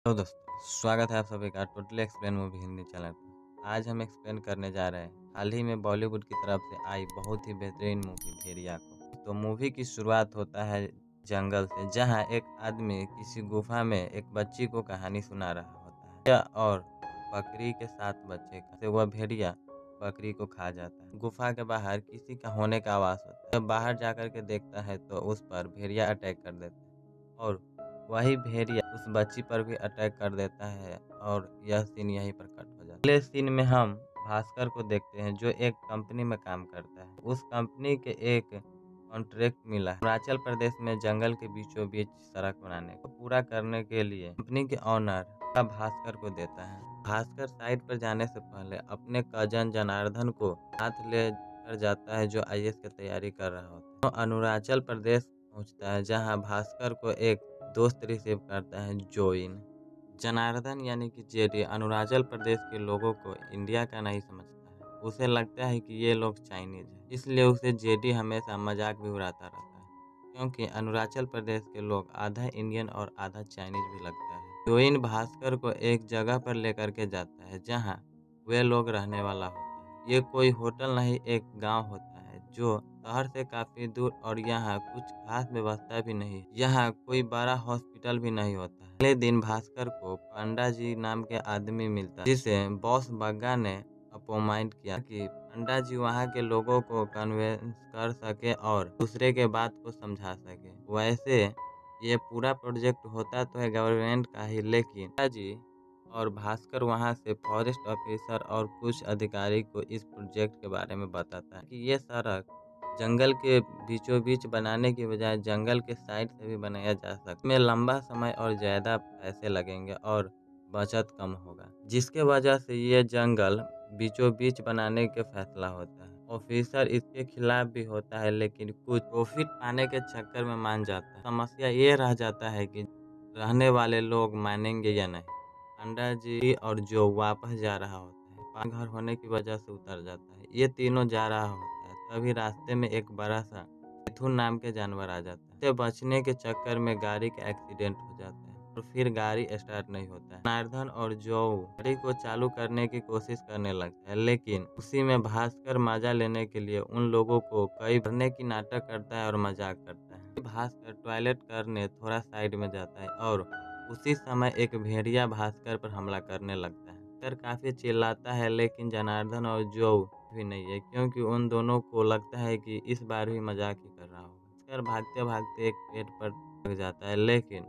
Hello दोस्तों, स्वागत है आप सभी का totally explain movie Hindi channel पर। आज हम एक्सप्लेन करने जा रहे हैं हाल ही में बॉलीवुड की तरफ से आई बहुत ही बेहतरीन मूवी भेड़िया को। तो मूवी की शुरुआत होता है जंगल से, जहां एक आदमी किसी गुफा में एक बच्ची को कहानी सुना रहा होता है और बकरी के साथ बच्चे का से वह भेड़िया बकरी को खा जाता है। गुफा के बाहर किसी का होने का आवाज होता है। जब बाहर जाकर के देखता है तो उस पर भेड़िया अटैक कर देता है और वही भेड़िया उस बच्ची पर भी अटैक कर देता है और यह सीन यहीं पर कट हो जाता है। अगले सीन में हम भास्कर को देखते हैं जो एक कंपनी में काम करता है। उस कंपनी के एक कॉन्ट्रैक्ट मिला है अरुणाचल प्रदेश में जंगल के बीचों बीच सड़क बनाने को पूरा करने के लिए कंपनी के ऑनर भास्कर को देता है। भास्कर साइट पर जाने से पहले अपने कजन जनार्दन को साथ ले कर जाता है जो आईएएस की तैयारी कर रहा होता है। तो अरुणाचल प्रदेश पहुंचता है जहां भास्कर को एक दोस्त रिसीव करता है जोइन। जनार्दन यानी कि जेडी अरुणाचल प्रदेश के लोगों को इंडिया का नहीं समझता है। उसे लगता है कि ये लोग चाइनीज हैं, इसलिए उसे जेडी हमेशा मजाक भी उड़ाता रहता है क्योंकि अरुणाचल प्रदेश के लोग आधा इंडियन और आधा चाइनीज भी लगता है। जोइन भास्कर को एक जगह पर लेकर के जाता है जहाँ वे लोग रहने वाला होता है। ये कोई होटल नहीं, एक गांव होता है जो शहर से काफी दूर और यहाँ कुछ खास व्यवस्था भी नहीं है। यहाँ कोई बड़ा हॉस्पिटल भी नहीं होता है। अगले दिन भास्कर को पंडा जी नाम के आदमी मिलता है जिसे बॉस बग्गा ने अपॉइंट किया कि पंडा जी वहाँ के लोगों को कन्विंस कर सके और दूसरे के बात को समझा सके। वैसे ये पूरा प्रोजेक्ट होता तो है गवर्नमेंट का ही, लेकिन पंडा जी और भास्कर वहां से फॉरेस्ट ऑफिसर और कुछ अधिकारी को इस प्रोजेक्ट के बारे में बताता है कि ये सड़क जंगल के बीचों बीच बनाने की बजाय जंगल के साइड से भी बनाया जा सकता है। इसमें लंबा समय और ज़्यादा पैसे लगेंगे और बचत कम होगा, जिसके वजह से ये जंगल बीचों बीच बनाने के फैसला होता है। ऑफिसर इसके खिलाफ भी होता है लेकिन कुछ प्रॉफिट पाने के चक्कर में मान जाता है। समस्या ये रह जाता है कि रहने वाले लोग मानेंगे या नहीं। पंडा जी और जो वापस जा रहा होता है पान घर होने की वजह से उतर जाता है। ये तीनों जा रहा होता है, तभी रास्ते में एक बड़ा सा मिथुन नाम के जानवर आ जाता है। इससे बचने के चक्कर में गाड़ी का एक्सीडेंट हो जाता है और फिर गाड़ी स्टार्ट नहीं होता है। जनार्दन और जो गाड़ी को चालू करने की कोशिश करने लगता है, लेकिन उसी में भास्कर मजा लेने के लिए उन लोगों को कई भरने की नाटक करता है और मजाक करता है। भास्कर टॉयलेट करने थोड़ा साइड में जाता है और उसी समय एक भेड़िया भास्कर पर हमला करने लगता है। भास्कर काफी चिल्लाता है लेकिन जनार्दन और जो भी नहीं है क्योंकि उन दोनों को लगता है कि इस बार भी मजाक ही कर रहा होगा। भास्कर भागते भागते एक पेड़ पर लग जाता है लेकिन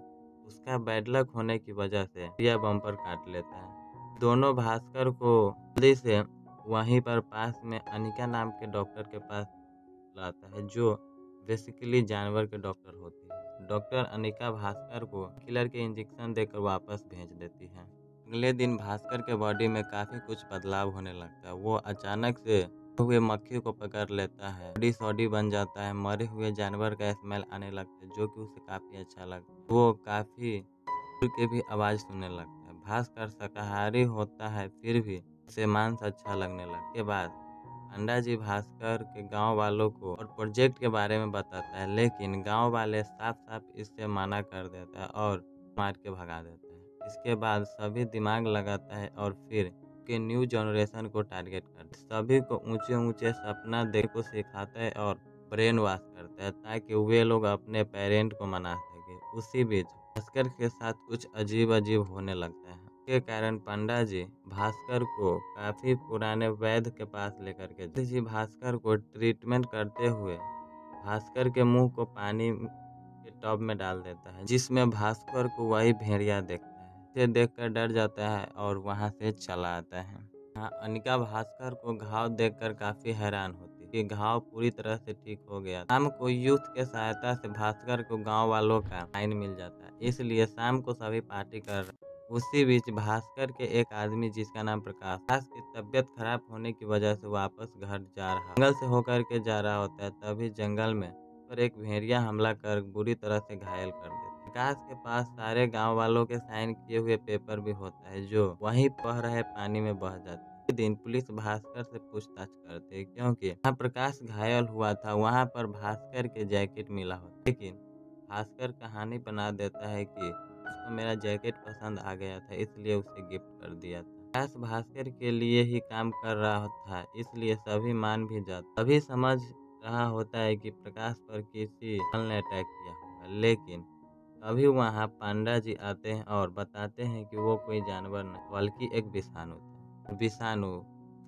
उसका बैड लक होने की वजह से भेड़िया बम्पर काट लेता है। दोनों भास्कर को जल्दी से वहीं पर पास में अनिका नाम के डॉक्टर के पास लाता है जो बेसिकली जानवर के डॉक्टर होती है। डॉक्टर अनिका भास्कर को किलर के इंजेक्शन देकर वापस भेज देती है। अगले दिन भास्कर के बॉडी में काफी कुछ बदलाव होने लगता है। वो अचानक से हुए मक्खी को पकड़ लेता है, बॉडी सॉडी बन जाता है, मरे हुए जानवर का स्मेल आने लगता है जो कि उसे काफी अच्छा लगता है। वो काफी दूर के भी आवाज सुनने लगता है। भास्कर शाकाहारी होता है फिर भी उसे मांस अच्छा लगने लगता है। के बाद पंडा जी भास्कर के गांव वालों को और प्रोजेक्ट के बारे में बताता है लेकिन गांव वाले साफ साफ इससे मना कर देता है और मार के भगा देता है। इसके बाद सभी दिमाग लगाता है और फिर के न्यू जनरेशन को टारगेट करता है। सभी को ऊंचे ऊंचे सपना देखने को सिखाता है और ब्रेन वॉश करता है ताकि वे लोग अपने पेरेंट को मना सके। उसी बीच भास्कर के साथ कुछ अजीब अजीब होने लगता है के कारण पंडा जी भास्कर को काफी पुराने वैद्य के पास लेकर के जाते जी भास्कर को ट्रीटमेंट करते हुए भास्कर के मुंह को पानी के टब में डाल देता है जिसमें भास्कर को वही भेड़िया देखता है। इसे देखकर डर जाता है और वहां से चला आता है। यहाँ अनिका भास्कर को घाव देखकर काफी हैरान होती है कि घाव पूरी तरह से ठीक हो गया। शाम को यूथ के सहायता से भास्कर को गांव वालों का साइन मिल जाता है, इसलिए शाम को सभी पार्टी कर रहे हैं। उसी बीच भास्कर के एक आदमी जिसका नाम प्रकाश की तबीयत खराब होने की वजह से वापस घर जा रहा जंगल से होकर के जा रहा होता है, तभी जंगल में पर एक भेड़िया हमला कर बुरी तरह से घायल कर देता है। प्रकाश के पास सारे गांव वालों के साइन किए हुए पेपर भी होता है जो वहीं बह रहे पानी में बह जाता है। इसी दिन पुलिस भास्कर से पूछताछ करती है क्योंकि जहाँ प्रकाश घायल हुआ था वहां पर भास्कर के जैकेट मिला होता है, लेकिन भास्कर कहानी बना देता है कि उसको मेरा जैकेट पसंद आ गया था, इसलिए उसे गिफ्ट कर दिया था। प्रकाश भास्कर के लिए ही काम कर रहा था, इसलिए सभी मान भी जाते। सभी समझ रहा होता है कि प्रकाश पर किसी बल ने अटैक किया होगा, लेकिन तभी वहाँ पांडा जी आते हैं और बताते हैं कि वो कोई जानवर नहीं बल्कि एक विषाणु था। विषाणु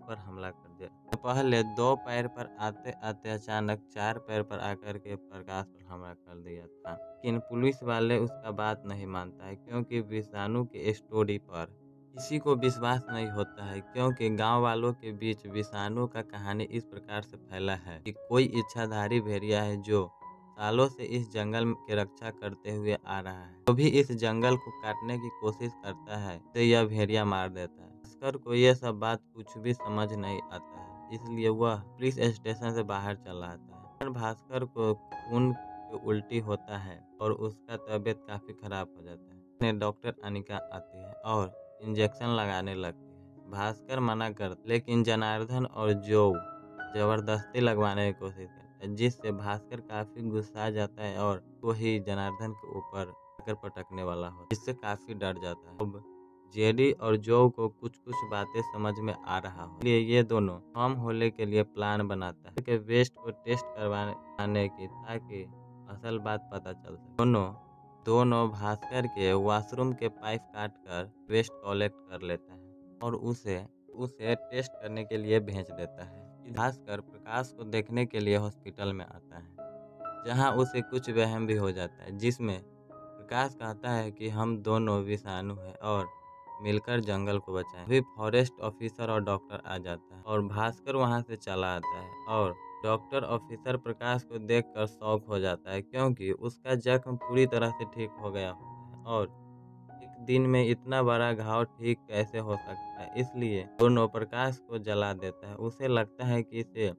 पर हमला कर दिया। तो पहले 2 पैर पर आते आते अचानक 4 पैर पर आकर के प्रकाश पर हमला कर दिया था। लेकिन पुलिस वाले उसका बात नहीं मानता है, क्योंकि विषाणु के स्टोरी पर किसी को विश्वास नहीं होता है, क्योंकि गांव वालों के बीच विषाणु का कहानी इस प्रकार से फैला है कि कोई इच्छाधारी भेड़िया है जो सालों से इस जंगल की रक्षा करते हुए आ रहा है। जो भी इस जंगल को काटने की कोशिश करता है तो यह भेड़िया मार देता है। भास्कर को यह सब बात कुछ भी समझ नहीं आता है, इसलिए वह पुलिस स्टेशन से बाहर चला आता है। भास्कर को खून की उल्टी होता है और उसका तबीयत काफी खराब हो जाता है। डॉक्टर अनिका आती है और इंजेक्शन लगाने लगती है। भास्कर मना कर, लेकिन जनार्दन और जो जबरदस्ती लगवाने की कोशिश करता है, जिससे भास्कर काफी गुस्सा जाता है और वो ही जनार्दन के ऊपर आकर पटकने वाला हो, जिससे काफी डर जाता है। अब जेडी और जो को कुछ कुछ बातें समझ में आ रहा हो, इसलिए ये दोनों टॉम होले के लिए प्लान बनाता है कि वेस्ट को टेस्ट करवाने की, ताकि असल बात पता चल सके। दोनों भास्कर के वॉशरूम के पाइप काट कर वेस्ट कलेक्ट कर लेता है और उसे टेस्ट करने के लिए भेज देता है। भास्कर प्रकाश को देखने के लिए हॉस्पिटल में आता है, जहां उसे कुछ वहम भी हो जाता है, जिसमें प्रकाश कहता है कि हम दोनों विषाणु हैं और मिलकर जंगल को बचाएं। अभी फॉरेस्ट ऑफिसर और डॉक्टर आ जाता है और भास्कर वहां से चला आता है और डॉक्टर ऑफिसर प्रकाश को देखकर शॉक हो जाता है, क्योंकि उसका जख्म पूरी तरह से ठीक हो गया होता है और एक दिन में इतना बड़ा घाव ठीक कैसे हो सकता है। इसलिए दोनों प्रकाश को जला देता है। उसे लगता है कि इसे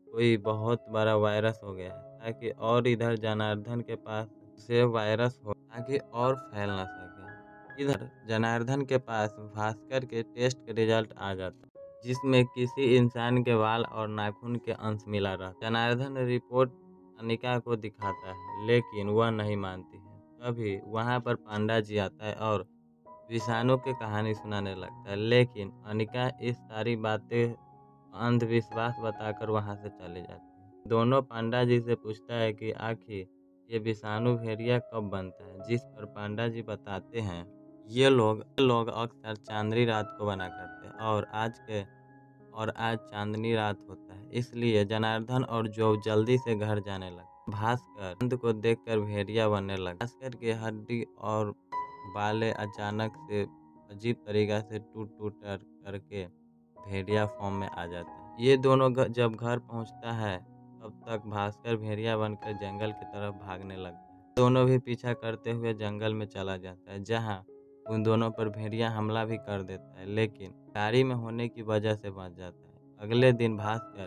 कोई बहुत बड़ा वायरस हो गया है, ताकि और इधर जनार्दन के पास से वायरस हो, ताकि और फैल ना सके। इधर जनार्दन के पास भास्कर के टेस्ट के रिजल्ट आ जाता है, जिसमें किसी इंसान के बाल और नाखून के अंश मिला रहता है। जनार्दन रिपोर्ट अनिका को दिखाता है, लेकिन वह नहीं मानती है। तभी वहां पर पांडा जी आता है और विषाणु की कहानी सुनाने लगता है, लेकिन अनिका इस सारी बातें अंधविश्वास बताकर वहां से चली जाती है। दोनों पांडा जी से पूछता है कि आखिर ये विषाणु भेड़िया कब बनता है, जिस पर पांडा जी बताते हैं ये लोग अक्सर चांदनी रात को बना करते हैं और आज चांदनी रात होता है, इसलिए जनार्दन और जो जल्दी से घर जाने लगे। भास्कर अंध को देखकर भेड़िया बनने लगा। भास्कर की हड्डी और बालें अचानक से अजीब तरीका से टूट टूट करके भेड़िया फॉर्म में आ जाता है। ये दोनों जब घर पहुंचता है, तब तक भास्कर भेड़िया बनकर जंगल की तरफ भागने लगता है। दोनों भी पीछा करते हुए जंगल में चला जाता है, जहां उन दोनों पर भेड़िया हमला भी कर देता है, लेकिन गाड़ी में होने की वजह से बच जाता है। अगले दिन भास्कर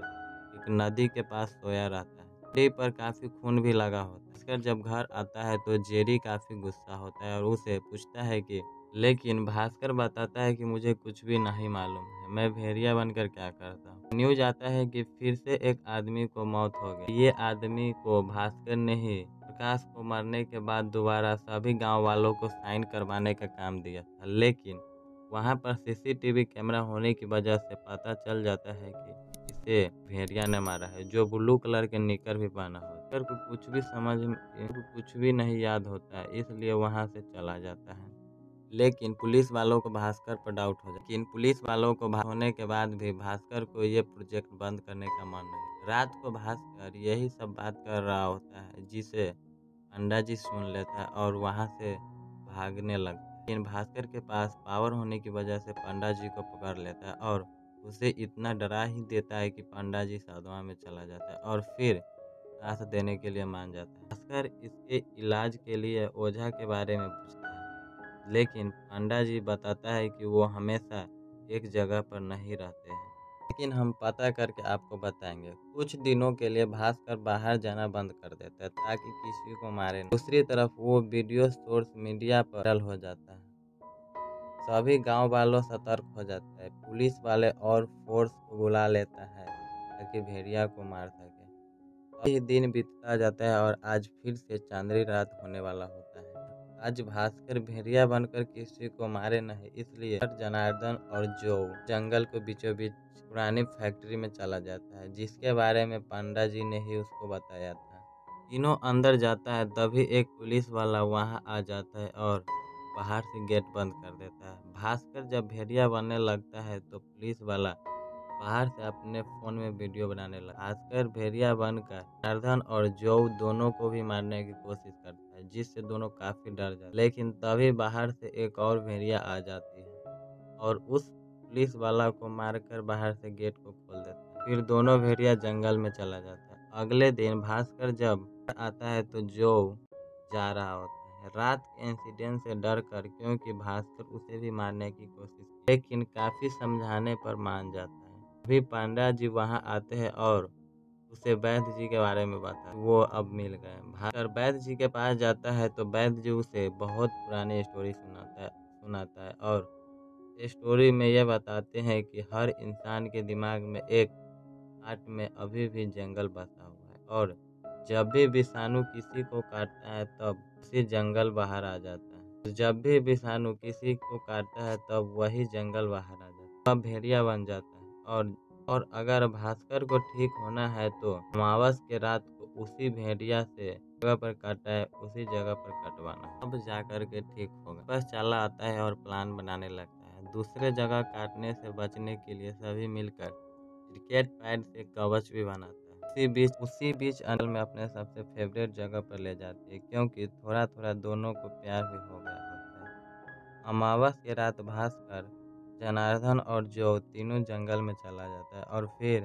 एक नदी के पास सोया रहता है। नदी पर काफी खून भी लगा होता है। भास्कर जब घर आता है तो जेरी काफी गुस्सा होता है और उसे पूछता है कि, लेकिन भास्कर बताता है कि मुझे कुछ भी नहीं मालूम है, मैं भेड़िया बनकर क्या करता हूँ। न्यूज आता है कि फिर से एक आदमी को मौत हो गई। ये आदमी को भास्कर ने ही प्रकाश को मरने के बाद दोबारा सभी गांव वालों को साइन करवाने का काम दिया था, लेकिन वहां पर सीसीटीवी कैमरा होने की वजह से पता चल जाता है कि इसे भेड़िया ने मारा है, जो ब्लू कलर के निकर भी पहना हो। भास्कर को कुछ भी नहीं याद होता है, इसलिए वहां से चला जाता है। लेकिन पुलिस वालों को भास्कर पर डाउट हो जाता है। लेकिन पुलिस वालों को होने के बाद भी भास्कर को ये प्रोजेक्ट बंद करने का मन नहीं। रात को भास्कर यही सब बात कर रहा होता है, जिसे अंडा जी सुन लेता है और वहां से भागने लगता है। लेकिन भास्कर के पास पावर होने की वजह से पंडा जी को पकड़ लेता है और उसे इतना डरा ही देता है कि पंडा जी सदमा में चला जाता है और फिर साथ देने के लिए मान जाता है। भास्कर इसके इलाज के लिए ओझा के बारे में पूछता है, लेकिन पांडा जी बताता है कि वो हमेशा एक जगह पर नहीं रहते हैं, लेकिन हम पता करके आपको बताएंगे। कुछ दिनों के लिए भास्कर बाहर जाना बंद कर देता है, ताकि किसी को मारे नहीं। दूसरी तरफ वो वीडियो सोर्स मीडिया पर वायरल हो जाता है। सभी गांव वालों सतर्क हो जाता है। पुलिस वाले और फोर्स को बुला लेता है, ताकि भेड़िया को मार सके। यही दिन बीतता जाता है और आज फिर से चांदनी रात होने वाला होता है। आज भास्कर भेड़िया बनकर किसी को मारे नहीं, इसलिए जनार्दन और जो जंगल के बीचों बीच पुरानी फैक्ट्री में चला जाता है, जिसके बारे में पांडा जी ने ही उसको बताया था। तीनों अंदर जाता है, तभी एक पुलिस वाला वहां आ जाता है और बाहर से गेट बंद कर देता है। भास्कर जब भेड़िया बनने लगता है तो पुलिस वाला बाहर से अपने फोन में वीडियो बनाने लगा। भास्कर भेड़िया बनकर जनार्दन और जो दोनों को भी मारने की कोशिश करता है, जिससे दोनों काफी डर जाते हैं। लेकिन तभी बाहर से एक और भेड़िया आ जाती है और उस पुलिस वाला को मारकर बाहर से गेट को खोल देता है। फिर दोनों भेड़िया जंगल में चला जाता है। अगले दिन भास्कर जब आता है तो जो जा रहा होता है। रात के इंसिडेंट से डर कर, क्योंकि भास्कर उसे भी मारने की कोशिश की, लेकिन काफी समझाने पर मान जाता है। अभी पांडा जी वहां आते हैं और उसे वैद्य जी के बारे में बताया। वो अब मिल गए। भास्कर वैद्य जी के पास जाता है तो वैद्य जी उसे बहुत पुरानी स्टोरी सुनाता है और स्टोरी में यह बताते हैं कि हर इंसान के दिमाग में एक हार्ट में अभी भी जंगल बसा हुआ है और जब भी विषाणु किसी को काटता है तब उसी जंगल बाहर आ जाता है। जब भी विषाणु किसी को काटता है तब वही जंगल बाहर आ जाता है, तब भेड़िया बन जाता है। और अगर भास्कर को ठीक होना है तो अमावस के रात को उसी भेड़िया से जगह पर काटा है उसी जगह पर कटवाना, अब जाकर के ठीक होगा। बस चला आता है और प्लान बनाने लगता है। दूसरे जगह काटने से बचने के लिए सभी मिलकर क्रिकेट पैड से कवच भी बनाता है। उसी बीच अनिल में अपने सबसे फेवरेट जगह पर ले जाती है, क्योंकि थोड़ा थोड़ा दोनों को प्यार भी हो गया होता है। अमावस की रात भास्कर, जनार्दन और जो तीनों जंगल में चला जाता है और फिर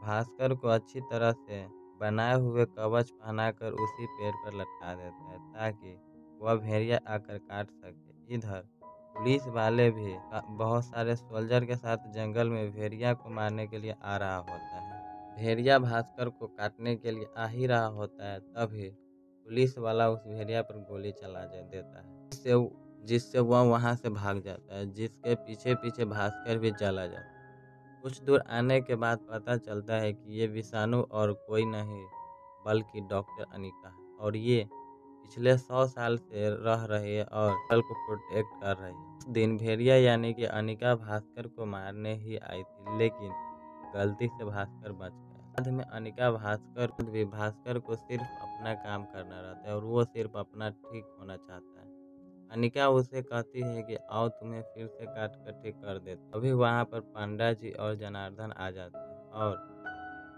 भास्कर को अच्छी तरह से बनाए हुए कवच पहनाकर उसी पेड़ पर लटका देता है, ताकि वह भेड़िया आकर काट सके। इधर पुलिस वाले भी बहुत सारे सोल्जर के साथ जंगल में भेड़िया को मारने के लिए आ रहा होता है। भेड़िया भास्कर को काटने के लिए आ ही रहा होता है, तभी पुलिस वाला उस भेड़िया पर गोली चला देता है, जिससे वह वहां से भाग जाता है, जिसके पीछे पीछे भास्कर भी चला जाता है। कुछ दूर आने के बाद पता चलता है कि ये विषाणु और कोई नहीं बल्कि डॉक्टर अनिका है और ये पिछले 100 साल से रह रही है और जंगल को प्रोटेक्ट कर रही है। उस दिन भेड़िया यानी कि अनिका भास्कर को मारने ही आई थी, लेकिन गलती से भास्कर बच गया। बाद में अनिका भास्कर को सिर्फ अपना काम करना रहता है और वो सिर्फ अपना ठीक होना चाहता है। अनिका उसे कहती है कि आओ तुम्हें फिर से काट कर ठीक कर देते। अभी वहाँ पर पांडा जी और जनार्दन आ जाते हैं और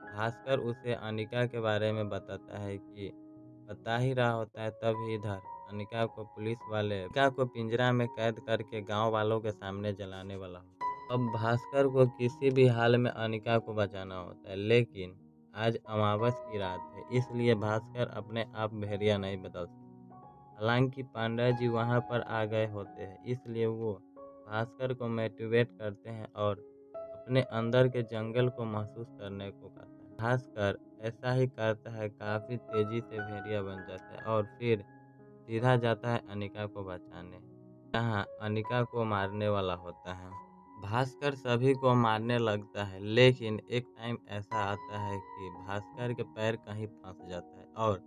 भास्कर उसे अनिका के बारे में बताता है कि बता ही रहा होता है। तभी इधर अनिका को पिंजरा में कैद करके गांव वालों के सामने जलाने वाला होता है। अब भास्कर को किसी भी हाल में अनिका को बचाना होता है, लेकिन आज अमावस की रात है, इसलिए भास्कर अपने आप भेड़िया नहीं बदल सकता। हालांकि पांडा जी वहां पर आ गए होते हैं, इसलिए वो भास्कर को मोटिवेट करते हैं और अपने अंदर के जंगल को महसूस करने को कहता है। भास्कर ऐसा ही करता है, काफी तेजी से भेड़िया बन जाता है और फिर सीधा जाता है अनिका को बचाने, जहाँ अनिका को मारने वाला होता है। भास्कर सभी को मारने लगता है, लेकिन एक टाइम ऐसा आता है कि भास्कर के पैर कहीं फंस जाता है और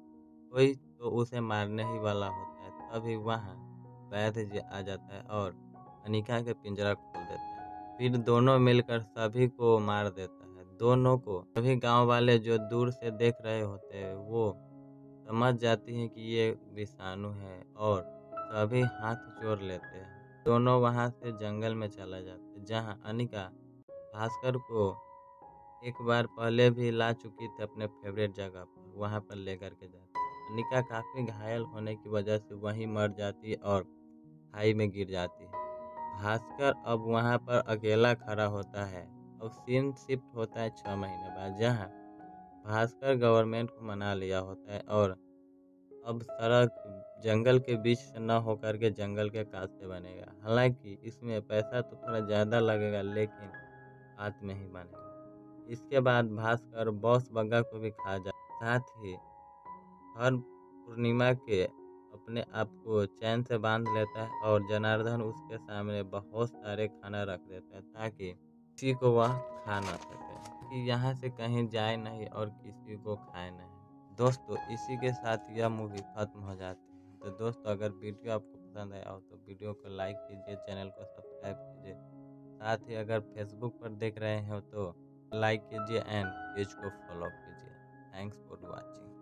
कोई तो उसे मारने ही वाला होता है। तभी वहाँ वैद्य जी आ जाता है और अनिका के पिंजरा खोल देता है। फिर दोनों मिलकर सभी को मार देता है। दोनों को सभी गांव वाले जो दूर से देख रहे होते हैं वो समझ जाती हैं कि ये विषाणु है और सभी हाथ जोड़ लेते हैं। दोनों वहां से जंगल में चला जाते हैं, जहाँ अनिका भास्कर को एक बार पहले भी ला चुकी थी अपने फेवरेट जगह पर, वहां पर लेकर के जाती है। अनिका काफी घायल होने की वजह से वहीं मर जाती है और खाई में गिर जाती है। भास्कर अब वहां पर अकेला खड़ा होता है। अब सीन शिफ्ट होता है 6 महीने बाद, जहां भास्कर गवर्नमेंट को मना लिया होता है और अब सड़क जंगल के बीच से न होकर के जंगल के काट से बनेगा। हालांकि इसमें पैसा तो थोड़ा ज़्यादा लगेगा, लेकिन हाथ में ही बनेगा। इसके बाद भास्कर बॉस बग्गा को भी खा जाता, साथ ही हर पूर्णिमा के अपने आप को चैन से बांध लेता है और जनार्दन उसके सामने बहुत सारे खाना रख देता है, ताकि किसी को वह खा ना सके, कि यहाँ से कहीं जाए नहीं और किसी को खाए नहीं। दोस्तों, इसी के साथ यह मूवी खत्म हो जाती है। तो दोस्तों अगर वीडियो आपको पसंद आया हो तो वीडियो को लाइक कीजिए, चैनल को सब्सक्राइब कीजिए। साथ ही अगर फेसबुक पर देख रहे हो तो लाइक कीजिए एंड पेज को फॉलो कीजिए। Thanks for watching.